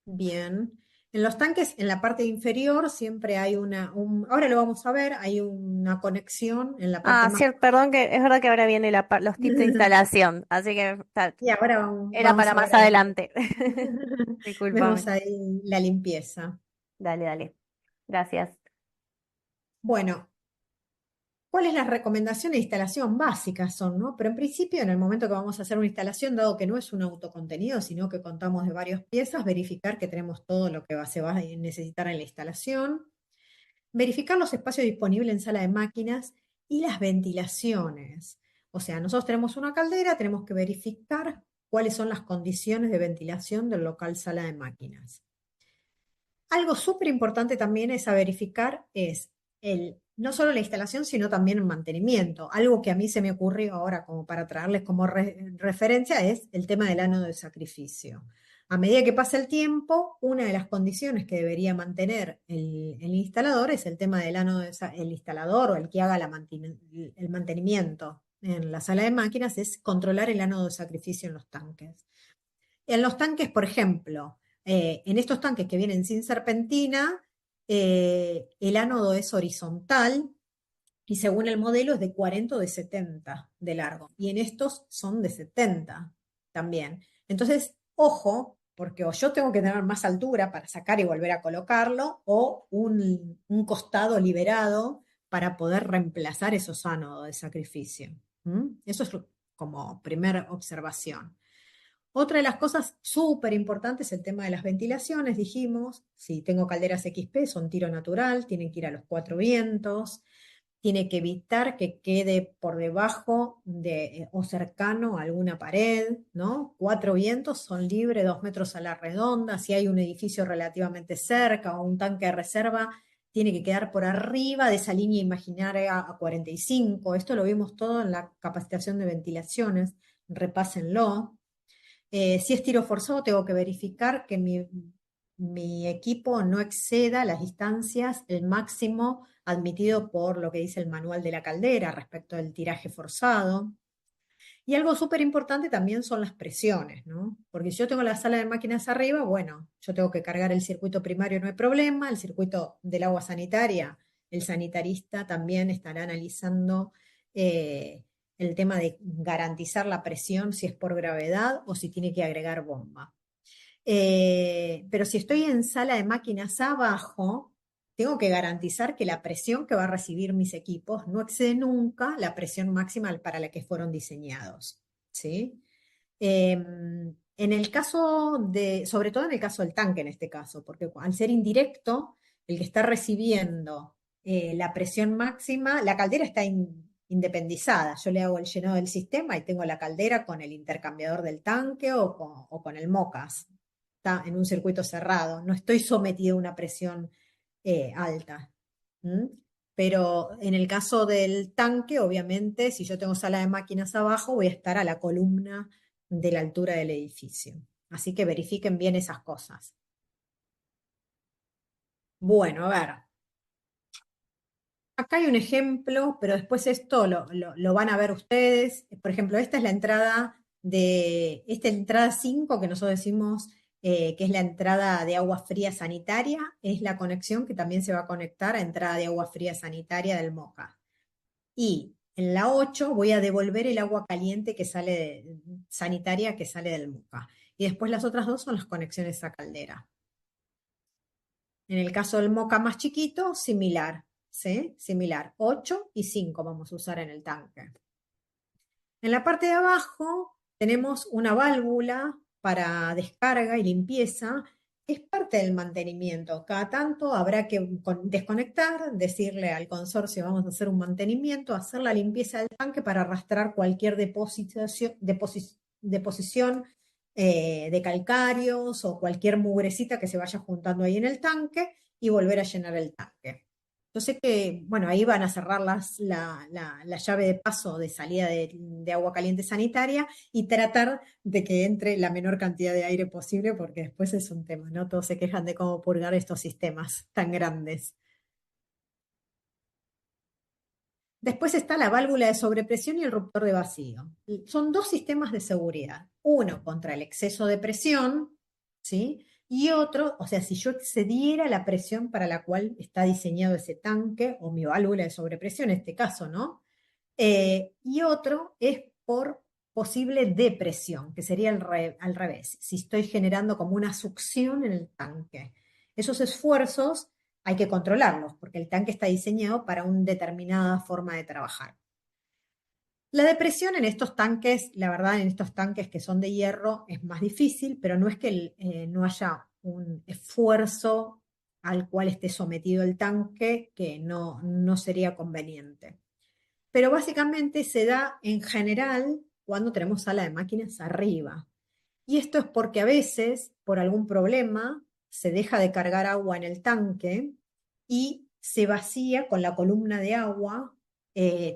[SPEAKER 1] Bien. En los tanques, en la parte inferior, siempre hay ahora lo vamos a ver, hay una conexión en la parte
[SPEAKER 2] Ah,
[SPEAKER 1] más.
[SPEAKER 2] cierto, perdón que es verdad que ahora viene los tips de instalación, así que
[SPEAKER 1] Y ahora
[SPEAKER 2] era
[SPEAKER 1] vamos
[SPEAKER 2] para
[SPEAKER 1] a ver
[SPEAKER 2] más
[SPEAKER 1] ahí.
[SPEAKER 2] adelante.
[SPEAKER 1] Vemos
[SPEAKER 2] Discúlpame.
[SPEAKER 1] ahí la limpieza.
[SPEAKER 2] Dale, dale. Gracias.
[SPEAKER 1] Bueno, ¿cuáles las recomendaciones de instalación básicas son, no? Pero en principio, en el momento que vamos a hacer una instalación, dado que no es un autocontenido, sino que contamos de varias piezas, verificar que tenemos todo lo que se va a necesitar en la instalación, verificar los espacios disponibles en sala de máquinas y las ventilaciones. O sea, nosotros tenemos una caldera, tenemos que verificar cuáles son las condiciones de ventilación del local sala de máquinas. Algo súper importante también es a verificar es no solo la instalación, sino también el mantenimiento. Algo que a mí se me ocurrió ahora como para traerles como referencia es el tema del ánodo de sacrificio. A medida que pasa el tiempo, una de las condiciones que debería mantener el instalador es el tema del ánodo el instalador o el que haga el mantenimiento en la sala de máquinas es controlar el ánodo de sacrificio en los tanques. En los tanques, por ejemplo, en estos tanques que vienen sin serpentina, el ánodo es horizontal y según el modelo es de 40 o de 70 de largo. Y en estos son de 70 también. Entonces, ojo, porque o yo tengo que tener más altura para sacar y volver a colocarlo, o un costado liberado para poder reemplazar esos ánodos de sacrificio. ¿Mm? Eso es como primera observación. Otra de las cosas súper importantes es el tema de las ventilaciones, dijimos. Si tengo calderas XP, son tiro natural, tienen que ir a los cuatro vientos, tiene que evitar que quede por debajo de, o cercano a alguna pared, ¿no? Cuatro vientos son libres, 2 metros a la redonda. Si hay un edificio relativamente cerca o un tanque de reserva, tiene que quedar por arriba de esa línea imaginaria a 45. Esto lo vimos todo en la capacitación de ventilaciones, repásenlo. Si es tiro forzado, tengo que verificar que mi equipo no exceda las distancias, el máximo admitido por lo que dice el manual de la caldera respecto del tiraje forzado. Y algo súper importante también son las presiones, ¿no? Porque si yo tengo la sala de máquinas arriba, bueno, yo tengo que cargar el circuito primario, no hay problema, el circuito del agua sanitaria, el sanitarista también estará analizando eh, el tema de garantizar la presión, si es por gravedad o si tiene que agregar bomba. Pero si estoy en sala de máquinas abajo, tengo que garantizar que la presión que va a recibir mis equipos no excede nunca la presión máxima para la que fueron diseñados, ¿sí? En el caso de, sobre todo en el caso del tanque en este caso, porque al ser indirecto, el que está recibiendo la presión máxima, la caldera está independizada. Yo le hago el llenado del sistema y tengo la caldera con el intercambiador del tanque o con el MOCAS. Está en un circuito cerrado. No estoy sometido a una presión alta. ¿Mm? Pero en el caso del tanque, obviamente, si yo tengo sala de máquinas abajo, voy a estar a la columna de la altura del edificio. Así que verifiquen bien esas cosas. Bueno, a ver, acá hay un ejemplo, pero después esto lo van a ver ustedes. Por ejemplo, esta es la entrada esta es la entrada 5 que nosotros decimos que es la entrada de agua fría sanitaria, es la conexión que también se va a conectar a entrada de agua fría sanitaria del MOCA. Y en la 8 voy a devolver el agua caliente que sale sanitaria que sale del MUCA. Y después las otras dos son las conexiones a caldera. En el caso del MOCA más chiquito, similar, ¿sí? Similar. 8 y 5 vamos a usar en el tanque. En la parte de abajo tenemos una válvula para descarga y limpieza. Es parte del mantenimiento. Cada tanto habrá que desconectar, decirle al consorcio vamos a hacer un mantenimiento, hacer la limpieza del tanque para arrastrar cualquier deposición de calcáreos o cualquier mugrecita que se vaya juntando ahí en el tanque y volver a llenar el tanque. Yo sé que, bueno, ahí van a cerrar la llave de paso de salida de agua caliente sanitaria y tratar de que entre la menor cantidad de aire posible, porque después es un tema, ¿no? Todos se quejan de cómo purgar estos sistemas tan grandes. Después está la válvula de sobrepresión y el ruptor de vacío. Son dos sistemas de seguridad. Uno contra el exceso de presión, ¿sí? Y otro, o sea, si yo excediera la presión para la cual está diseñado ese tanque o mi válvula de sobrepresión, en este caso, ¿no? Y otro es por posible depresión, que sería al revés, si estoy generando como una succión en el tanque. Esos esfuerzos hay que controlarlos, porque el tanque está diseñado para una determinada forma de trabajar. La depresión en estos tanques, la verdad, en estos tanques que son de hierro es más difícil, pero no es que no haya un esfuerzo al cual esté sometido el tanque que no sería conveniente. Pero básicamente se da en general cuando tenemos sala de máquinas arriba. Y esto es porque a veces, por algún problema, se deja de cargar agua en el tanque y se vacía con la columna de agua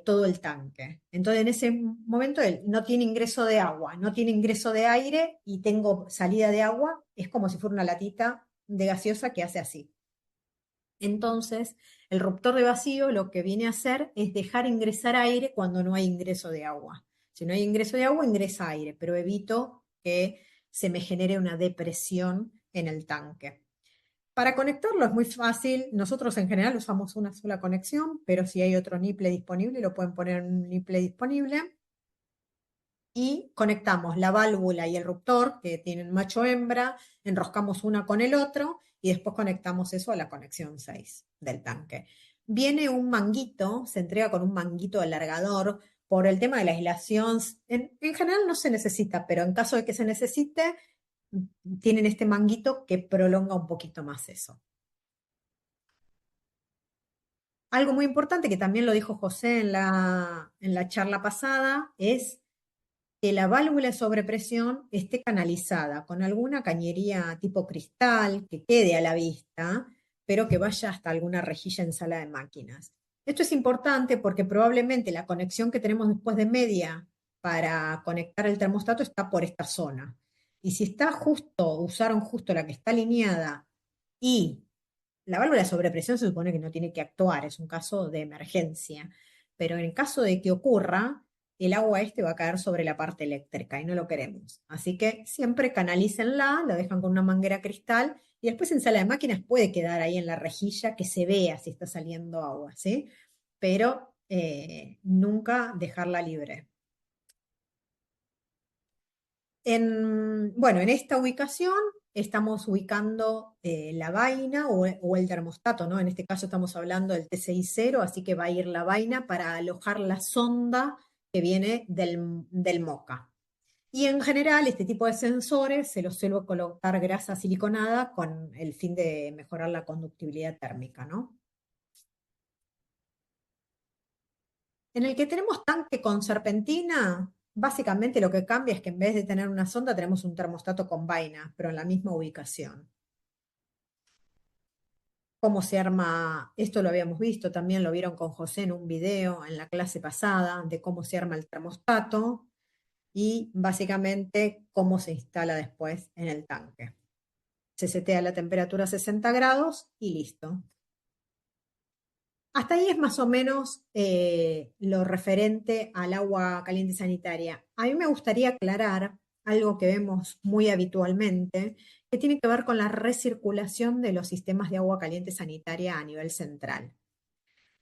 [SPEAKER 1] todo el tanque. Entonces, en ese momento él no tiene ingreso de agua, no tiene ingreso de aire y tengo salida de agua, es como si fuera una latita de gaseosa que hace así. Entonces, el ruptor de vacío lo que viene a hacer es dejar ingresar aire cuando no hay ingreso de agua. Si no hay ingreso de agua, ingresa aire, pero evito que se me genere una depresión en el tanque. Para conectarlo es muy fácil. Nosotros en general usamos una sola conexión, pero si hay otro nipple disponible, lo pueden poner en un nipple disponible. Y conectamos la válvula y el ruptor, que tienen macho-hembra, enroscamos una con el otro y después conectamos eso a la conexión 6 del tanque. Viene un manguito, se entrega con un manguito alargador por el tema de la aislación. En general no se necesita, pero en caso de que se necesite, tienen este manguito que prolonga un poquito más eso. Algo muy importante que también lo dijo José en la charla pasada es que la válvula de sobrepresión esté canalizada con alguna cañería tipo cristal que quede a la vista, pero que vaya hasta alguna rejilla en sala de máquinas. Esto es importante porque probablemente la conexión que tenemos después de media para conectar el termostato está por esta zona. Y si está justo, usaron justo la que está alineada y la válvula de sobrepresión se supone que no tiene que actuar, es un caso de emergencia, pero en caso de que ocurra, el agua este va a caer sobre la parte eléctrica y no lo queremos. Así que siempre canalícenla, lo dejan con una manguera cristal y después en sala de máquinas puede quedar ahí en la rejilla que se vea si está saliendo agua, ¿sí? Pero nunca dejarla libre. Bueno, en esta ubicación estamos ubicando la vaina o el termostato, ¿no? En este caso estamos hablando del T60, así que va a ir la vaina para alojar la sonda que viene del MOCA. Y en general, este tipo de sensores se los suele colocar grasa siliconada con el fin de mejorar la conductividad térmica, ¿no? En el que tenemos tanque con serpentina, básicamente lo que cambia es que en vez de tener una sonda tenemos un termostato con vaina, pero en la misma ubicación. ¿Cómo se arma? Esto lo habíamos visto, también lo vieron con José en un video en la clase pasada de cómo se arma el termostato y básicamente cómo se instala después en el tanque. Se setea la temperatura a 60 grados y listo. Hasta ahí es más o menos lo referente al agua caliente sanitaria. A mí me gustaría aclarar algo que vemos muy habitualmente, que tiene que ver con la recirculación de los sistemas de agua caliente sanitaria a nivel central.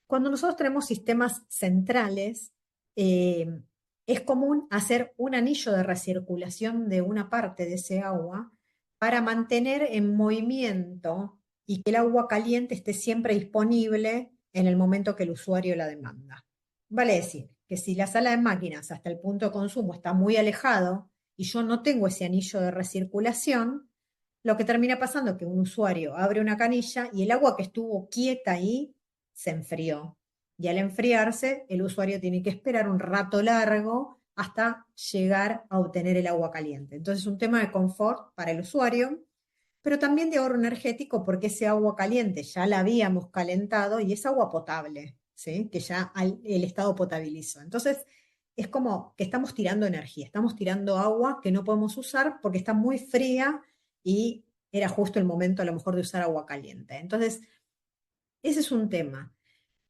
[SPEAKER 1] Cuando nosotros tenemos sistemas centrales, eh, es común hacer un anillo de recirculación de una parte de ese agua para mantener en movimiento y que el agua caliente esté siempre disponible en el momento que el usuario la demanda. Vale decir que si la sala de máquinas hasta el punto de consumo está muy alejado y yo no tengo ese anillo de recirculación, lo que termina pasando es que un usuario abre una canilla y el agua que estuvo quieta ahí se enfrió. Y al enfriarse, el usuario tiene que esperar un rato largo hasta llegar a obtener el agua caliente. Entonces es un tema de confort para el usuario, pero también de ahorro energético porque ese agua caliente ya la habíamos calentado y es agua potable, ¿sí? Que ya el Estado potabilizó. Entonces es como que estamos tirando energía, estamos tirando agua que no podemos usar porque está muy fría y era justo el momento a lo mejor de usar agua caliente. Entonces, ese es un tema.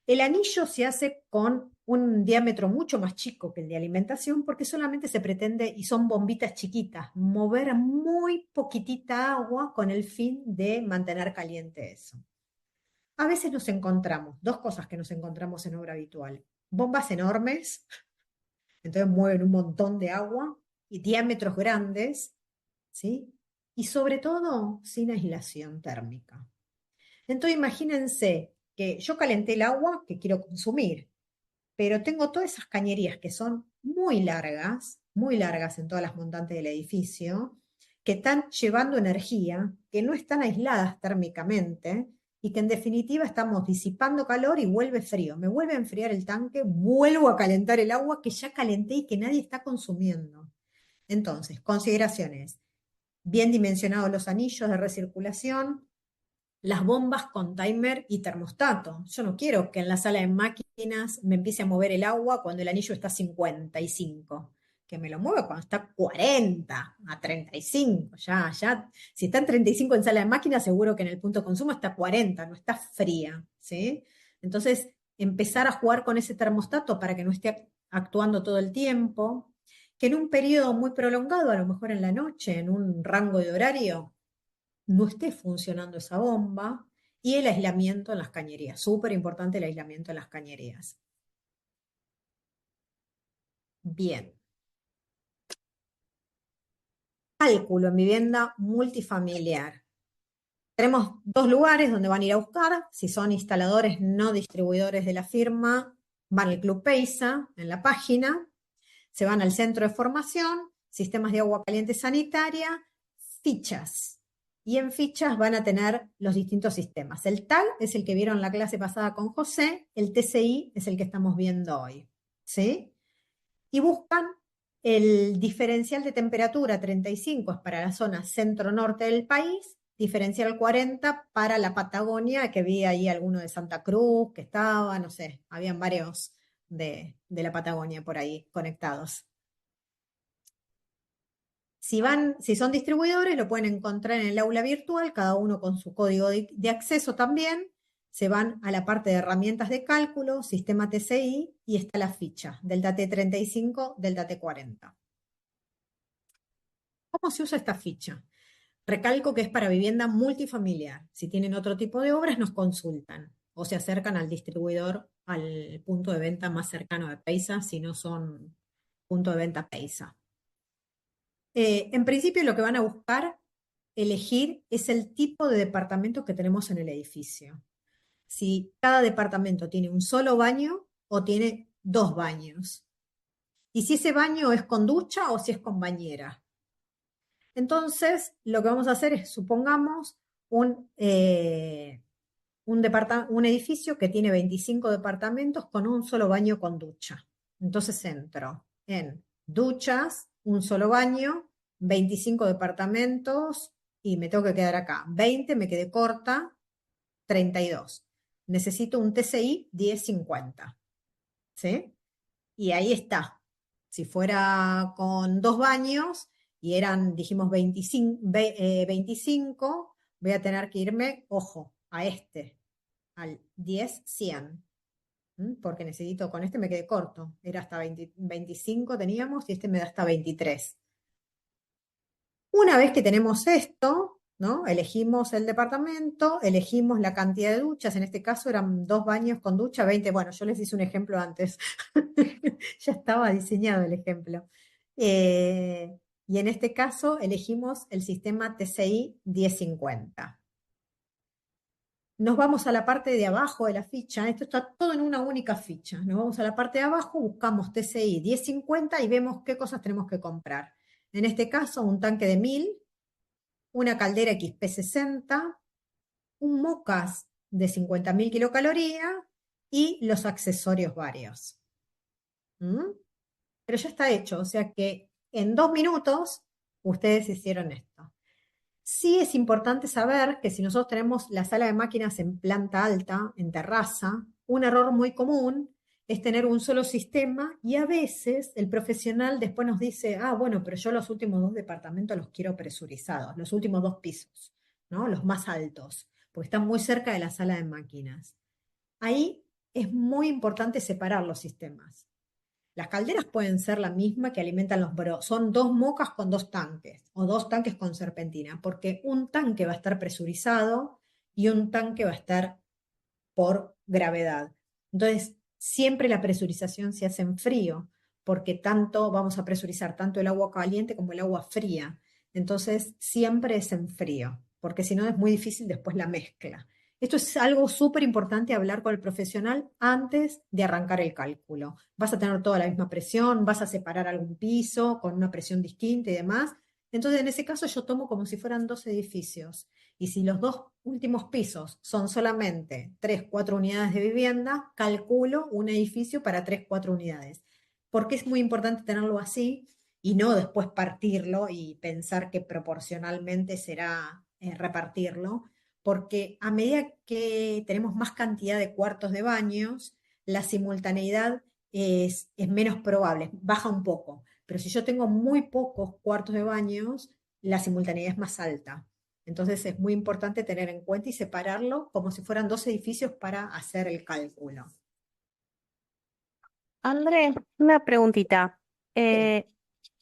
[SPEAKER 1] El anillo se hace con un diámetro mucho más chico que el de alimentación porque solamente se pretende, y son bombitas chiquitas, mover muy poquitita agua con el fin de mantener caliente eso. A veces nos encontramos, dos cosas que nos encontramos en obra habitual, bombas enormes, entonces mueven un montón de agua, y diámetros grandes, ¿sí? Y sobre todo sin aislación térmica. Entonces imagínense que yo calenté el agua que quiero consumir, pero tengo todas esas cañerías que son muy largas en todas las montantes del edificio, que están llevando energía, que no están aisladas térmicamente y que en definitiva estamos disipando calor y vuelve frío. Me vuelve a enfriar el tanque, vuelvo a calentar el agua que ya calenté y que nadie está consumiendo. Entonces, consideraciones. Bien dimensionados los anillos de recirculación, las bombas con timer y termostato. Yo no quiero que en la sala de máquinas me empiece a mover el agua cuando el anillo está a 55, que me lo mueva cuando está a 40, a 35. Ya, si está en 35 en sala de máquinas, seguro que en el punto de consumo está a 40, no está fría, ¿sí? Entonces, empezar a jugar con ese termostato para que no esté actuando todo el tiempo. que en un periodo muy prolongado, a lo mejor en la noche, en un rango de horario, no esté funcionando esa bomba, y el aislamiento en las cañerías. Súper importante el aislamiento en las cañerías. Bien. Cálculo en vivienda multifamiliar. Tenemos dos lugares donde van a ir a buscar. Si son instaladores no distribuidores de la firma, van al Club Peisa en la página, se van al centro de formación, sistemas de agua caliente sanitaria, fichas. Y en fichas van a tener los distintos sistemas. El TAG es el que vieron la clase pasada con José, el TCI es el que estamos viendo hoy. ¿Sí? Y buscan el diferencial de temperatura 35 es para la zona centro-norte del país, diferencial 40 para la Patagonia, que vi ahí alguno de Santa Cruz que estaba, no sé, habían varios de la Patagonia por ahí conectados. Si son distribuidores, lo pueden encontrar en el aula virtual, cada uno con su código de acceso también. Se van a la parte de herramientas de cálculo, sistema TCI, y está la ficha, Delta T35, Delta T40. ¿Cómo se usa esta ficha? Recalco que es para vivienda multifamiliar. Si tienen otro tipo de obras, nos consultan o se acercan al distribuidor, al punto de venta más cercano de Peisa, si no son punto de venta Peisa. En principio, lo que van a buscar elegir es el tipo de departamento que tenemos en el edificio. Si cada departamento tiene un solo baño o tiene dos baños. Y si ese baño es con ducha o si es con bañera. Entonces, lo que vamos a hacer es, supongamos, un edificio que tiene 25 departamentos con un solo baño con ducha. Entonces entro en duchas, un solo baño, 25 departamentos y me tengo que quedar acá. 20, me quedé corta, 32. Necesito un TCI 1050. ¿Sí? Y ahí está. Si fuera con dos baños y eran, dijimos, 25, voy a tener que irme, ojo, a este, al 10-100, porque necesito, con este me quedé corto, era hasta 25 teníamos y este me da hasta 23. Una vez que tenemos esto, ¿no? Elegimos el departamento, elegimos la cantidad de duchas, en este caso eran dos baños con ducha, 20. Bueno, yo les hice un ejemplo antes, ya estaba diseñado el ejemplo. Y en este caso elegimos el sistema TCI 1050. Nos vamos a la parte de abajo de la ficha, esto está todo en una única ficha. Nos vamos a la parte de abajo, buscamos TCI 1050 y vemos qué cosas tenemos que comprar. En este caso, un tanque de 1000, una caldera XP60, un mocas de 50.000 kilocalorías y los accesorios varios. ¿Mm? Pero ya está hecho, o sea que en 2 minutos ustedes hicieron esto. Sí es importante saber que si nosotros tenemos la sala de máquinas en planta alta, en terraza, un error muy común es tener un solo sistema y a veces el profesional después nos dice, ah, bueno, pero yo los últimos dos departamentos los quiero presurizados, los últimos dos pisos, ¿no? Los más altos, porque están muy cerca de la sala de máquinas. Ahí es muy importante separar los sistemas. Las calderas pueden ser la misma que alimentan los bros. Son dos mocas con dos tanques o dos tanques con serpentina, porque un tanque va a estar presurizado y un tanque va a estar por gravedad. Entonces, siempre la presurización se hace en frío, porque tanto vamos a presurizar tanto el agua caliente como el agua fría. Entonces, siempre es en frío, porque si no es muy difícil después la mezcla. Esto es algo súper importante hablar con el profesional antes de arrancar el cálculo. Vas a tener toda la misma presión, vas a separar algún piso con una presión distinta y demás. Entonces, en ese caso, yo tomo como si fueran dos edificios. Y si los dos últimos pisos son solamente 3, 4 unidades de vivienda, calculo un edificio para 3, 4 unidades. Porque es muy importante tenerlo así y no después partirlo y pensar que proporcionalmente será repartirlo, porque a medida que tenemos más cantidad de cuartos de baños, la simultaneidad es menos probable, baja un poco. Pero si yo tengo muy pocos cuartos de baños, la simultaneidad es más alta. Entonces es muy importante tener en cuenta y separarlo como si fueran dos edificios para hacer el cálculo.
[SPEAKER 2] André, una preguntita.
[SPEAKER 1] Sí.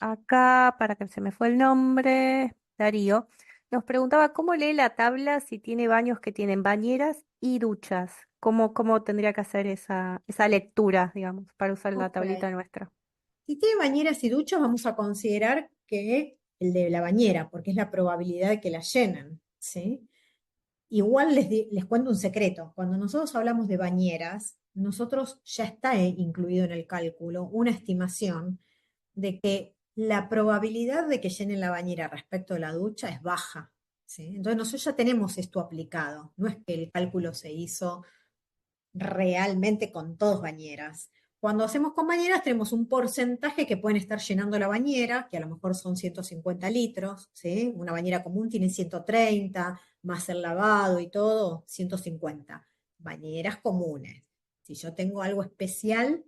[SPEAKER 2] acá, para que se me fue el nombre, Darío, nos preguntaba cómo lee la tabla si tiene baños que tienen bañeras y duchas. ¿Cómo tendría que hacer esa lectura, digamos, para usar la
[SPEAKER 1] Ok.
[SPEAKER 2] tablita nuestra?
[SPEAKER 1] Si tiene bañeras y duchas, vamos a considerar que el de la bañera, porque es la probabilidad de que la llenen, ¿sí? Igual les cuento un secreto. Cuando nosotros hablamos de bañeras, nosotros ya está incluido en el cálculo una estimación de que la probabilidad de que llenen la bañera respecto a la ducha es baja, ¿sí? Entonces nosotros ya tenemos esto aplicado. No es que el cálculo se hizo realmente con todas bañeras. Cuando hacemos con bañeras tenemos un porcentaje que pueden estar llenando la bañera, que a lo mejor son 150 litros, ¿sí? Una bañera común tiene 130, más el lavado y todo, 150. Bañeras comunes. Si yo tengo algo especial,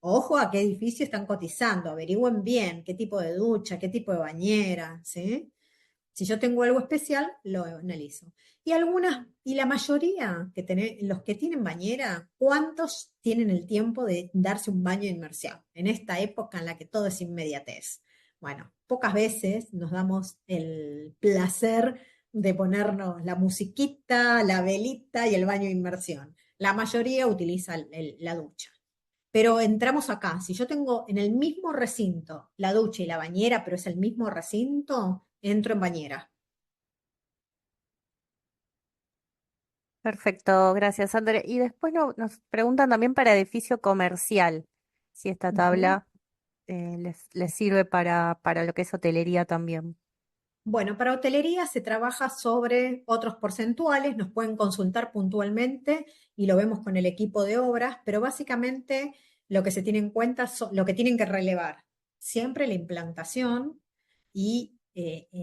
[SPEAKER 1] ojo a qué edificio están cotizando, averigüen bien qué tipo de ducha, qué tipo de bañera, ¿sí? Si yo tengo algo especial, lo analizo. Y la mayoría los que tienen bañera, ¿cuántos tienen el tiempo de darse un baño de inmersión? En esta época en la que todo es inmediatez. Bueno, pocas veces nos damos el placer de ponernos la musiquita, la velita y el baño de inmersión. La mayoría utiliza la ducha. Pero entramos acá, si yo tengo en el mismo recinto la ducha y la bañera, pero es el mismo recinto, entro en bañera.
[SPEAKER 2] Perfecto, gracias, André. Y después nos preguntan también para edificio comercial, si esta
[SPEAKER 1] Ujú.
[SPEAKER 2] tabla les sirve para lo que es hotelería también.
[SPEAKER 1] Bueno, para hotelería se trabaja sobre otros porcentuales, nos pueden consultar puntualmente y lo vemos con el equipo de obras, pero básicamente lo que se tiene en cuenta, lo que tienen que relevar, siempre la implantación y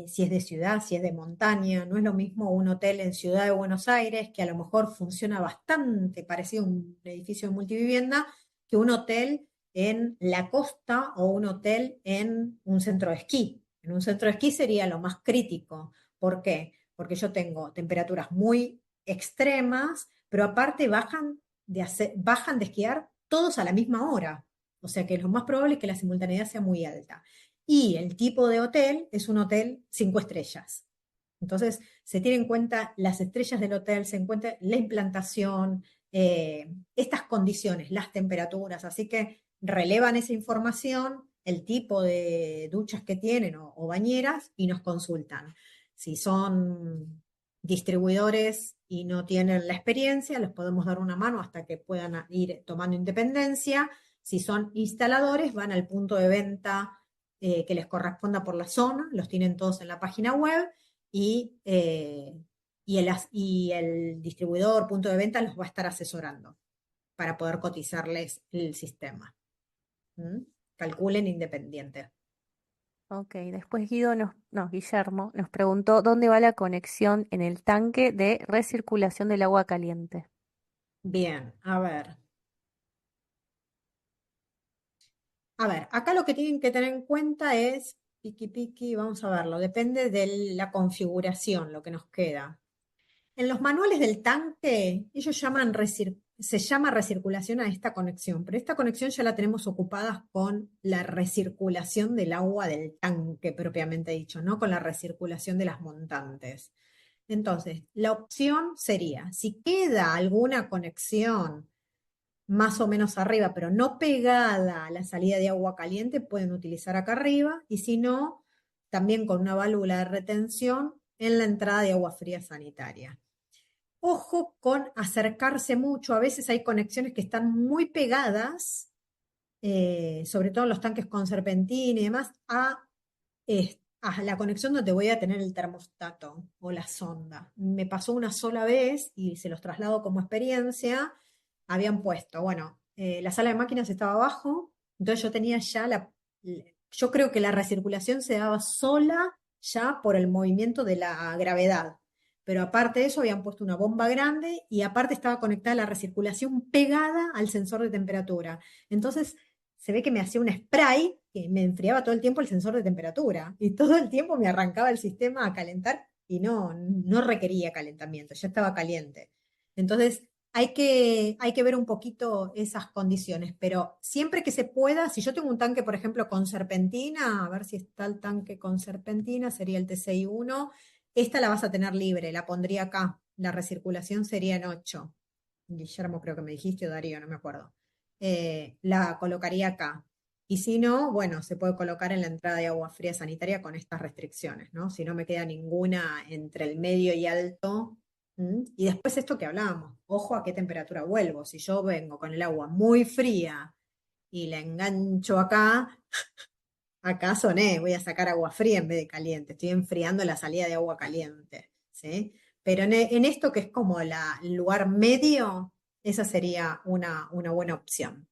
[SPEAKER 1] si es de ciudad, si es de montaña, no es lo mismo un hotel en Ciudad de Buenos Aires, que a lo mejor funciona bastante parecido a un edificio de multivivienda, que un hotel en la costa o un hotel en un centro de esquí. En un centro de esquí sería lo más crítico. ¿Por qué? Porque yo tengo temperaturas muy extremas, pero aparte bajan de esquiar todos a la misma hora. O sea que lo más probable es que la simultaneidad sea muy alta. Y el tipo de hotel es un hotel 5 estrellas. Entonces, se tiene en cuenta las estrellas del hotel, se encuentra la implantación, estas condiciones, las temperaturas, así que relevan esa información, el tipo de duchas que tienen o bañeras y nos consultan. Si son distribuidores y no tienen la experiencia, les podemos dar una mano hasta que puedan ir tomando independencia. Si son instaladores, van al punto de venta que les corresponda por la zona, los tienen todos en la página web y, y el distribuidor, punto de venta, los va a estar asesorando para poder cotizarles el sistema. ¿Mm? Calculen independiente.
[SPEAKER 2] Ok, después no, Guillermo nos preguntó dónde va la conexión en el tanque de recirculación del agua caliente.
[SPEAKER 1] Bien, a ver. A ver, acá lo que tienen que tener en cuenta es, piqui piqui, vamos a verlo, depende de la configuración, lo que nos queda. En los manuales del tanque, ellos se llama recirculación a esta conexión, pero esta conexión ya la tenemos ocupada con la recirculación del agua del tanque propiamente dicho, no con la recirculación de las montantes. Entonces, la opción sería, si queda alguna conexión más o menos arriba, pero no pegada a la salida de agua caliente, pueden utilizar acá arriba, y si no, también con una válvula de retención en la entrada de agua fría sanitaria. Ojo con acercarse mucho, a veces hay conexiones que están muy pegadas, sobre todo en los tanques con serpentina y demás, a la conexión donde voy a tener el termostato o la sonda. Me pasó una sola vez y se los traslado como experiencia. Habían puesto, bueno, la sala de máquinas estaba abajo, entonces yo tenía ya yo creo que la recirculación se daba sola ya por el movimiento de la gravedad. Pero aparte de eso, habían puesto una bomba grande y aparte estaba conectada la recirculación pegada al sensor de temperatura. Entonces, se ve que me hacía un spray que me enfriaba todo el tiempo el sensor de temperatura y todo el tiempo me arrancaba el sistema a calentar y no requería calentamiento, ya estaba caliente. Entonces, hay que ver un poquito esas condiciones, pero siempre que se pueda, si yo tengo un tanque, por ejemplo, con serpentina, a ver si está el tanque con serpentina, sería el T61, esta la vas a tener libre, la pondría acá, la recirculación sería en 8. Guillermo creo que me dijiste, o Darío, no me acuerdo. La colocaría acá. Y si no, bueno, se puede colocar en la entrada de agua fría sanitaria con estas restricciones, ¿no? Si no me queda ninguna entre el medio y alto. Y después esto que hablábamos, ojo a qué temperatura vuelvo. Si yo vengo con el agua muy fría y la engancho acá, acá soné, voy a sacar agua fría en vez de caliente. Estoy enfriando la salida de agua caliente, ¿sí? Pero en esto que es como el lugar medio, esa sería una buena opción.